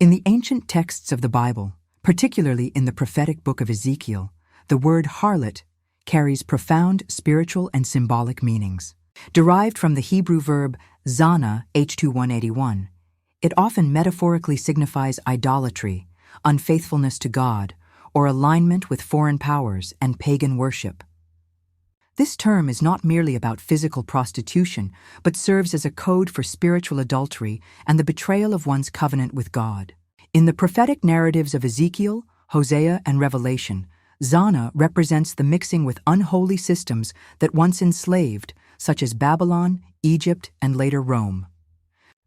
In the ancient texts of the Bible, particularly in the prophetic book of Ezekiel, the word harlot carries profound spiritual and symbolic meanings. Derived from the Hebrew verb zana, H2181, it often metaphorically signifies idolatry, unfaithfulness to God, or alignment with foreign powers and pagan worship. This term is not merely about physical prostitution, but serves as a code for spiritual adultery and the betrayal of one's covenant with God. In the prophetic narratives of Ezekiel, Hosea, and Revelation, zana represents the mixing with unholy systems that once enslaved, such as Babylon, Egypt, and later Rome.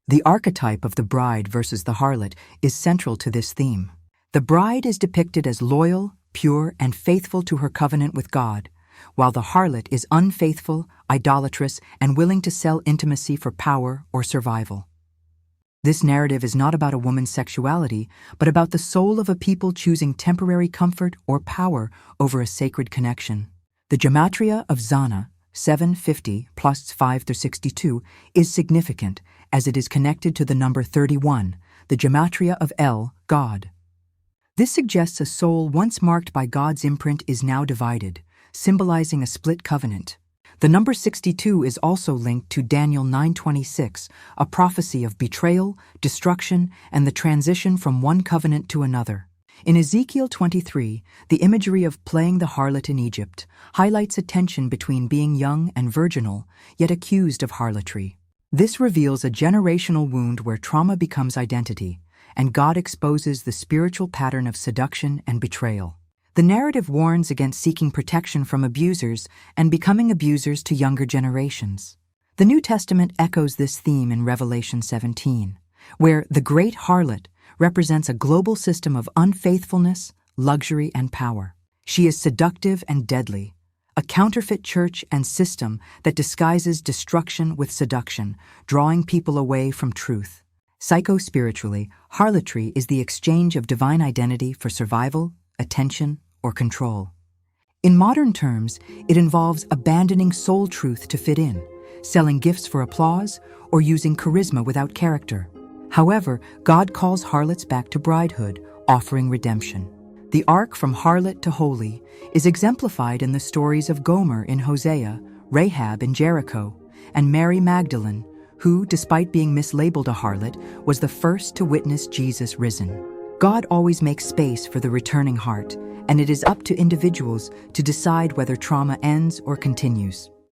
The archetype of the bride versus the harlot is central to this theme. The bride is depicted as loyal, pure, and faithful to her covenant with God, while the harlot is unfaithful, idolatrous, and willing to sell intimacy for power or survival. This narrative is not about a woman's sexuality, but about the soul of a people choosing temporary comfort or power over a sacred connection. The Gematria of Zana, 750 plus 5 through 62, is significant as it is connected to the number 31, the Gematria of El, God. This suggests a soul once marked by God's imprint is now divided, symbolizing a split covenant. The number 62 is also linked to Daniel 9:26, a prophecy of betrayal, destruction, and the transition from one covenant to another. In Ezekiel 23, the imagery of playing the harlot in Egypt highlights a tension between being young and virginal, yet accused of harlotry. This reveals a generational wound where trauma becomes identity, and God exposes the spiritual pattern of seduction and betrayal. The narrative warns against seeking protection from abusers and becoming abusers to younger generations. The New Testament echoes this theme in Revelation 17, where the great harlot represents a global system of unfaithfulness, luxury, and power. She is seductive and deadly, a counterfeit church and system that disguises destruction with seduction, drawing people away from truth. Psycho-spiritually, harlotry is the exchange of divine identity for survival, attention, or control. In modern terms, it involves abandoning soul truth to fit in, selling gifts for applause, or using charisma without character. However, God calls harlots back to bridehood, offering redemption. The arc from harlot to holy is exemplified in the stories of Gomer in Hosea, Rahab in Jericho, and Mary Magdalene, who, despite being mislabeled a harlot, was the first to witness Jesus risen. God always makes space for the returning heart, and it is up to individuals to decide whether trauma ends or continues.